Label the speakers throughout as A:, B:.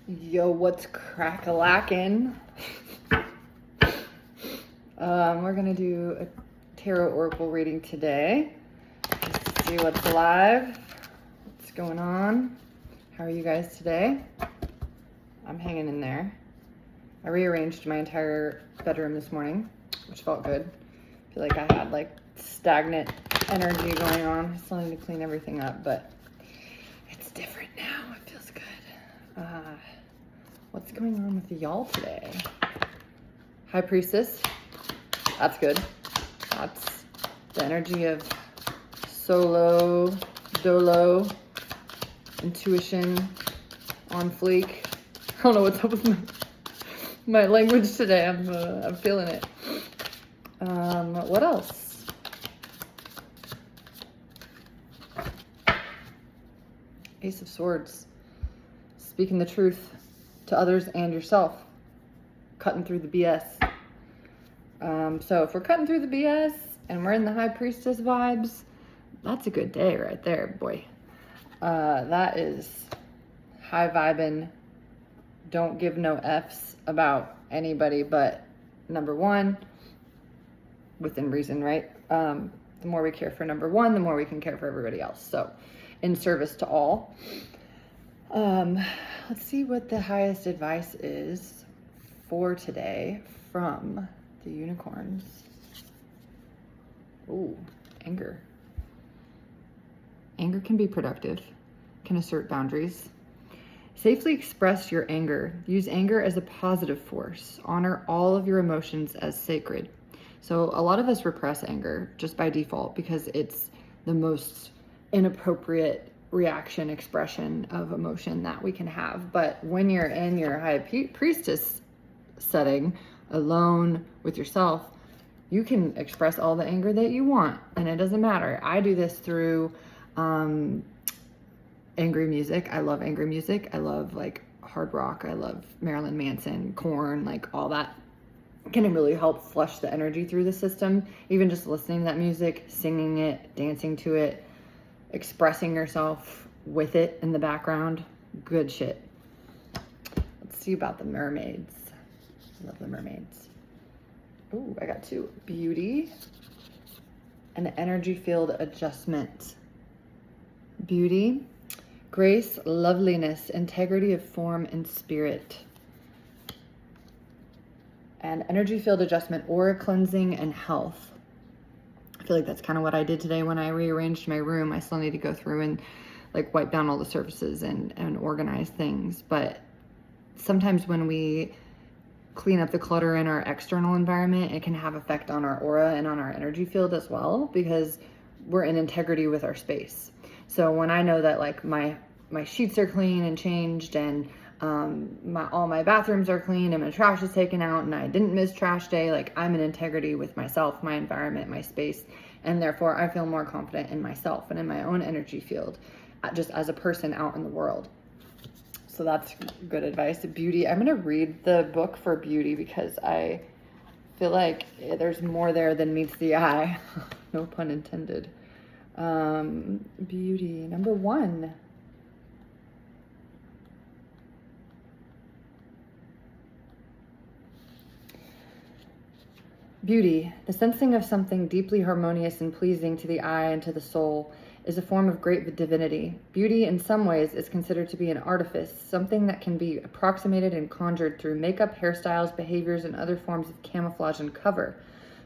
A: Yo, what's crack-a-lackin'? We're gonna do a tarot oracle reading today. Let's see what's alive, what's going on. How are you guys today? I'm hanging in there. I rearranged my entire bedroom this morning, which felt good. I feel like I had like stagnant energy going on. I still need to clean everything up, but it's different now. It feels good. What's going on with y'all today? High Priestess. That's good. That's the energy of solo, dolo, intuition, on fleek. I don't know what's up with my language today. I'm feeling it. What else? Ace of Swords. Speaking the truth to others and yourself. Cutting through the BS. So if we're cutting through the BS and we're in the High Priestess vibes, that's a good day right there, boy. That is high vibing. Don't give no F's about anybody but number one, within reason, right? The more we care for number one, the more we can care for everybody else. So in service to all. Let's see what the highest advice is for today from the unicorns. Ooh, anger. Anger can be productive, can assert boundaries. Safely express your anger. Use anger as a positive force. Honor all of your emotions as sacred. So a lot of us repress anger just by default because it's the most inappropriate reaction expression of emotion that we can have. But when you're in your High Priestess setting, alone with yourself, you can express all the anger that you want, and it doesn't matter. I do this through angry music. I love angry music. I love like hard rock. I love Marilyn Manson, Korn, like all that can really help flush the energy through the system. Even just listening to that music, singing it, dancing to it, expressing yourself with it in the background, good shit. Let's see about the mermaids. I love the mermaids. Ooh, I got two. Beauty and energy field adjustment. Beauty, grace, loveliness, integrity of form and spirit. And energy field adjustment, aura cleansing, and health. I feel like that's kind of what I did today when I rearranged my room. I still need to go through and like wipe down all the surfaces and organize things. But sometimes when we clean up the clutter in our external environment, it can have effect on our aura and on our energy field as well, because we're in integrity with our space. So when I know that like my sheets are clean and changed, and all my bathrooms are clean and my trash is taken out and I didn't miss trash day, like I'm in integrity with myself, my environment, my space, and therefore I feel more confident in myself and in my own energy field, just as a person out in the world. So that's good advice. Beauty, I'm going to read the book for Beauty because I feel like there's more there than meets the eye. No pun intended. Beauty, number one. Beauty, the sensing of something deeply harmonious and pleasing to the eye and to the soul, is a form of great divinity. Beauty, in some ways, is considered to be an artifice, something that can be approximated and conjured through makeup, hairstyles, behaviors, and other forms of camouflage and cover.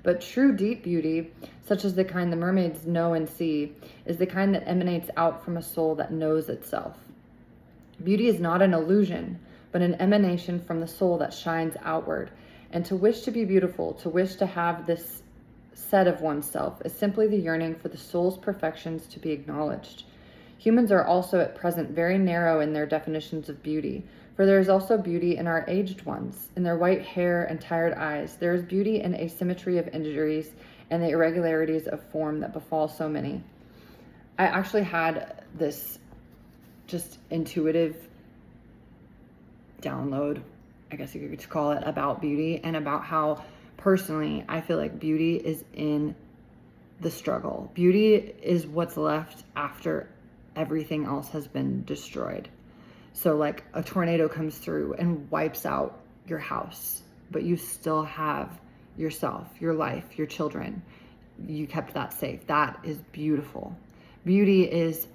A: But true deep beauty, such as the kind the mermaids know and see, is the kind that emanates out from a soul that knows itself. Beauty is not an illusion, but an emanation from the soul that shines outward. And to wish to be beautiful, to wish to have this said of oneself, is simply the yearning for the soul's perfections to be acknowledged. Humans are also at present very narrow in their definitions of beauty, for there is also beauty in our aged ones, in their white hair and tired eyes. There is beauty in asymmetry of injuries and the irregularities of form that befall so many. I actually had this just intuitive download, I guess you could call it, about beauty, and about how personally I feel like beauty is in the struggle. Beauty is what's left after everything else has been destroyed. So like a tornado comes through and wipes out your house, but you still have yourself, your life, your children. You kept that safe. That is beautiful. Beauty is,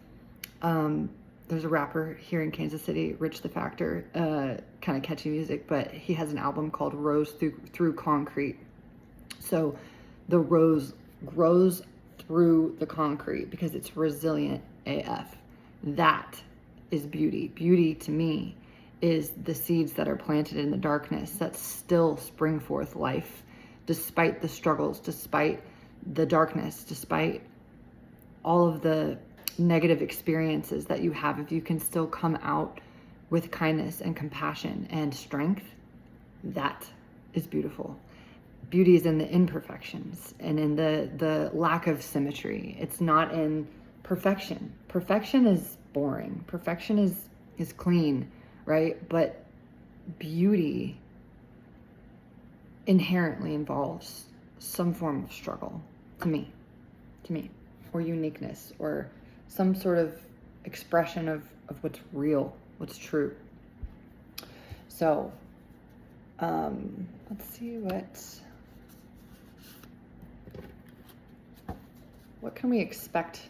A: there's a rapper here in Kansas City, Rich the Factor, kind of catchy music, but he has an album called Rose Through Concrete. So the rose grows through the concrete because it's resilient AF. That is beauty. Beauty to me is the seeds that are planted in the darkness that still spring forth life, despite the struggles, despite the darkness, despite all of the negative experiences that you have. If you can still come out with kindness and compassion and strength, that is beautiful. Beauty is in the imperfections and in the lack of symmetry. It's not in perfection. Perfection is boring. Perfection is clean, right? But beauty inherently involves some form of struggle to me, or uniqueness, or some sort of expression of what's real, what's true. So, let's see what can we expect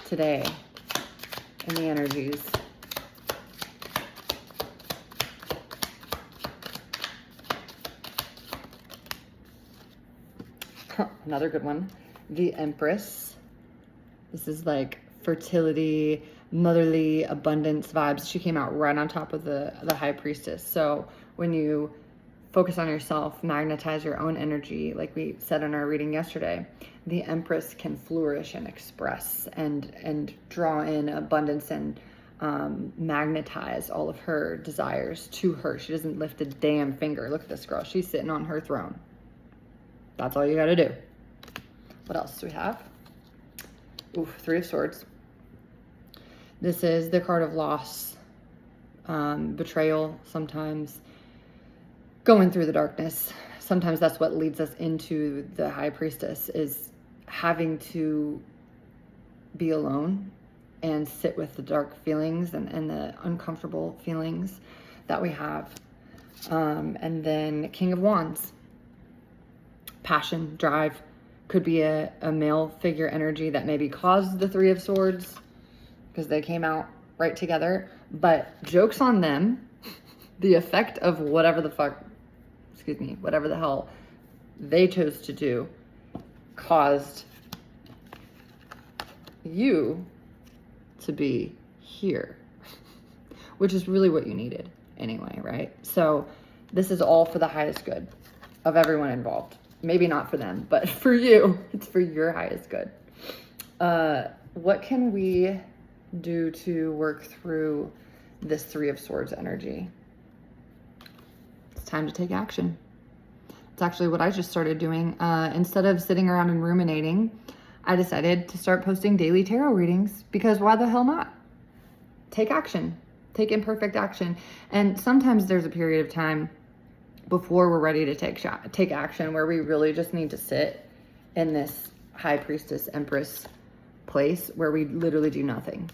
A: today in the energies? Another good one, the Empress. This is like fertility, motherly abundance vibes. She came out right on top of the High Priestess. So when you focus on yourself, magnetize your own energy, like we said in our reading yesterday, the Empress can flourish and express and draw in abundance and magnetize all of her desires to her. She doesn't lift a damn finger. Look at this girl. She's sitting on her throne. That's all you got to do. What else do we have? Oof, Three of Swords. This is the card of loss, betrayal, sometimes going through the darkness. Sometimes that's what leads us into the High Priestess, is having to be alone and sit with the dark feelings and the uncomfortable feelings that we have. And then King of Wands. Passion, drive, could be a male figure energy that maybe caused the Three of Swords because they came out right together. But joke's on them. The effect of whatever the hell they chose to do caused you to be here, which is really what you needed anyway, right? So this is all for the highest good of everyone involved. Maybe not for them, but for you, it's for your highest good. What can we do to work through this Three of Swords energy? It's time to take action. It's actually what I just started doing. Instead of sitting around and ruminating, I decided to start posting daily tarot readings, because why the hell not? Take action. Take imperfect action. And sometimes there's a period of time before we're ready to take action, where we really just need to sit in this High Priestess Empress place where we literally do nothing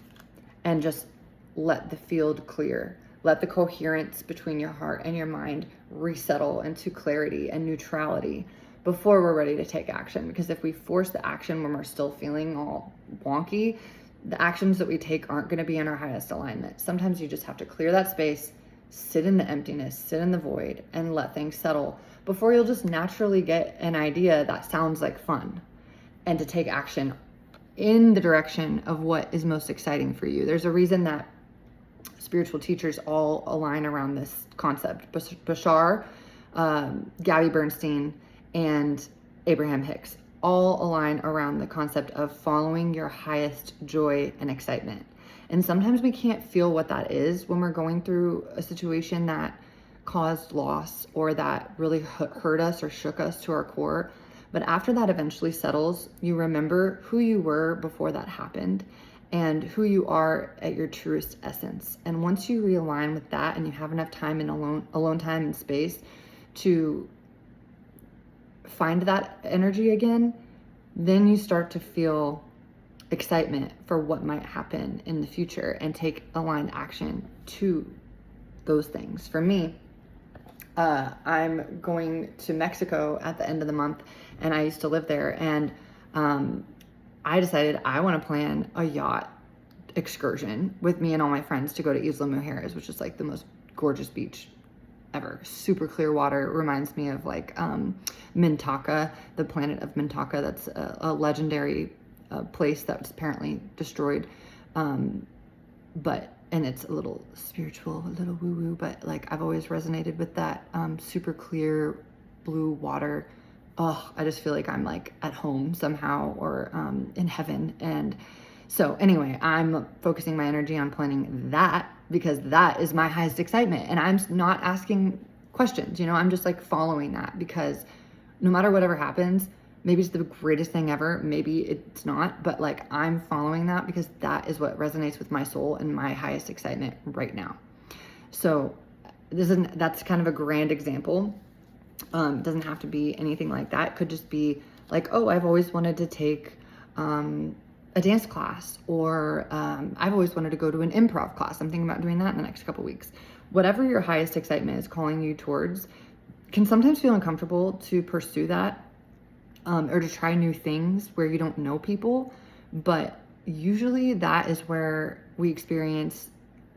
A: and just let the field clear. Let the coherence between your heart and your mind resettle into clarity and neutrality before we're ready to take action. Because if we force the action when we're still feeling all wonky, the actions that we take aren't going to be in our highest alignment. Sometimes you just have to clear that space, sit in the emptiness, sit in the void, and let things settle before you'll just naturally get an idea that sounds like fun and to take action in the direction of what is most exciting for you. There's a reason that spiritual teachers all align around this concept. Bashar, Gabby Bernstein, and Abraham Hicks all align around the concept of following your highest joy and excitement. And sometimes we can't feel what that is when we're going through a situation that caused loss or that really hurt us or shook us to our core. But after that eventually settles, you remember who you were before that happened and who you are at your truest essence. And once you realign with that and you have enough time and alone time and space to find that energy again, then you start to feel excitement for what might happen in the future and take aligned action to those things. For me, I'm going to Mexico at the end of the month, and I used to live there, and I decided I want to plan a yacht excursion with me and all my friends to go to Isla Mujeres, which is like the most gorgeous beach ever. Super clear water. Reminds me of like Mintaka, the planet of Mintaka. That's a legendary place that was apparently destroyed. And it's a little spiritual, a little woo-woo, but like I've always resonated with that super clear blue water. Oh, I just feel like I'm like at home somehow, or in heaven. And so anyway, I'm focusing my energy on planning that because that is my highest excitement. And I'm not asking questions, I'm just like following that, because no matter whatever happens, maybe it's the greatest thing ever, maybe it's not, but like I'm following that because that is what resonates with my soul and my highest excitement right now. So that's kind of a grand example. It doesn't have to be anything like that. It could just be like, oh, I've always wanted to take a dance class, or I've always wanted to go to an improv class. I'm thinking about doing that in the next couple weeks. Whatever your highest excitement is calling you towards, can sometimes feel uncomfortable to pursue that. Or to try new things where you don't know people, but usually that is where we experience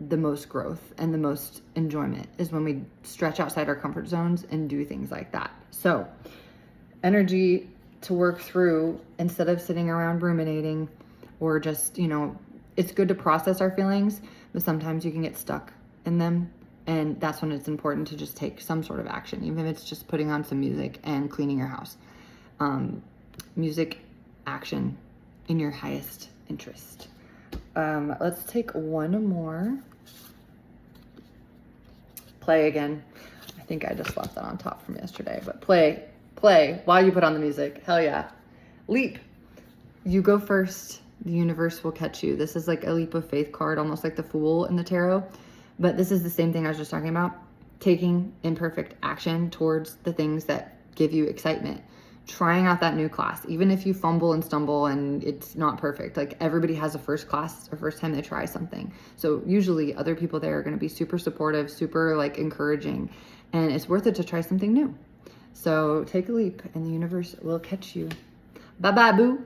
A: the most growth and the most enjoyment, is when we stretch outside our comfort zones and do things like that. So energy to work through instead of sitting around ruminating, or just, it's good to process our feelings, but sometimes you can get stuck in them. And that's when it's important to just take some sort of action, even if it's just putting on some music and cleaning your house. Music, action in your highest interest. Let's take one more. Play again. I think I just left that on top from yesterday, but play while you put on the music. Hell yeah. Leap. You go first. The universe will catch you. This is like a leap of faith card, almost like the Fool in the tarot. But this is the same thing I was just talking about. Taking imperfect action towards the things that give you excitement. Trying out that new class, even if you fumble and stumble and it's not perfect. Like everybody has a first class or first time they try something. So usually other people there are going to be super supportive, super like encouraging, and it's worth it to try something new. So take a leap and the universe will catch you. Bye bye, boo.